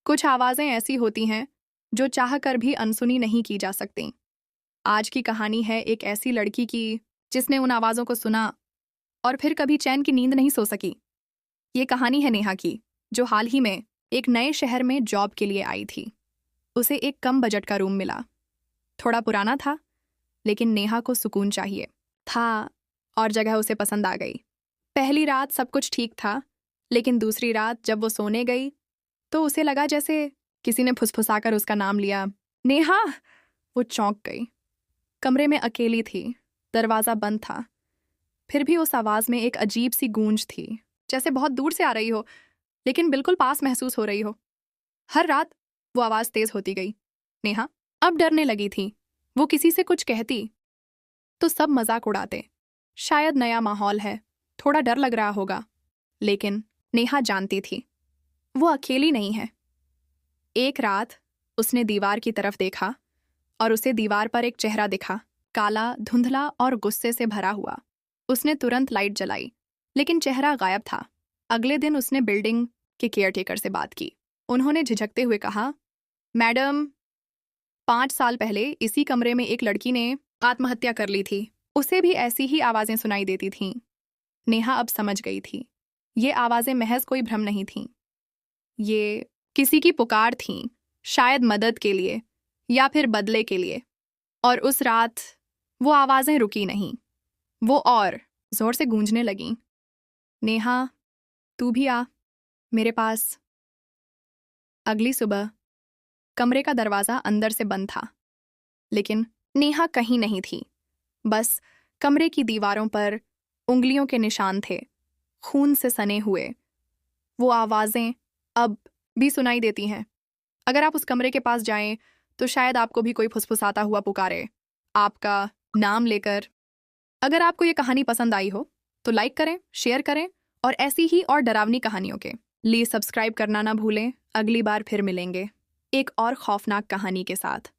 कुछ आवाज़ें ऐसी होती हैं जो चाहकर भी अनसुनी नहीं की जा सकती। आज की कहानी है एक ऐसी लड़की की जिसने उन आवाज़ों को सुना और फिर कभी चैन की नींद नहीं सो सकी। ये कहानी है नेहा की, जो हाल ही में एक नए शहर में जॉब के लिए आई थी। उसे एक कम बजट का रूम मिला। थोड़ा पुराना था, लेकिन नेहा को सुकून चाहिए था और जगह उसे पसंद आ गई। पहली रात सब कुछ ठीक था, लेकिन दूसरी रात जब वो सोने गई तो उसे लगा जैसे किसी ने फुसफुसाकर उसका नाम लिया, नेहा। वो चौंक गई। कमरे में अकेली थी, दरवाज़ा बंद था। फिर भी उस आवाज़ में एक अजीब सी गूंज थी, जैसे बहुत दूर से आ रही हो लेकिन बिल्कुल पास महसूस हो रही हो। हर रात वो आवाज़ तेज होती गई। नेहा अब डरने लगी थी। वो किसी से कुछ कहती तो सब मजाक उड़ाते। शायद नया माहौल है, थोड़ा डर लग रहा होगा। लेकिन नेहा जानती थी वो अकेली नहीं है। एक रात उसने दीवार की तरफ देखा और उसे दीवार पर एक चेहरा दिखा, काला, धुंधला और गुस्से से भरा हुआ। उसने तुरंत लाइट जलाई, लेकिन चेहरा गायब था। अगले दिन उसने बिल्डिंग के केयरटेकर से बात की। उन्होंने झिझकते हुए कहा, मैडम, 5 साल पहले इसी कमरे में एक लड़की ने आत्महत्या कर ली थी। उसे भी ऐसी ही आवाज़ें सुनाई देती थीं। नेहा अब समझ गई थी, ये आवाज़ें महज कोई भ्रम नहीं थीं। ये किसी की पुकार थीं, शायद मदद के लिए या फिर बदले के लिए। और उस रात वो आवाज़ें रुकी नहीं, वो और जोर से गूंजने लगीं। नेहा, तू भी आ मेरे पास। अगली सुबह कमरे का दरवाज़ा अंदर से बंद था, लेकिन नेहा कहीं नहीं थी। बस कमरे की दीवारों पर उंगलियों के निशान थे, खून से सने हुए। वो आवाज़ें अब भी सुनाई देती हैं। अगर आप उस कमरे के पास जाएं तो शायद आपको भी कोई फुसफुसाता हुआ पुकारे, आपका नाम लेकर। अगर आपको ये कहानी पसंद आई हो तो लाइक करें, शेयर करें और ऐसी ही और डरावनी कहानियों के लिए सब्सक्राइब करना ना भूलें। अगली बार फिर मिलेंगे एक और खौफनाक कहानी के साथ।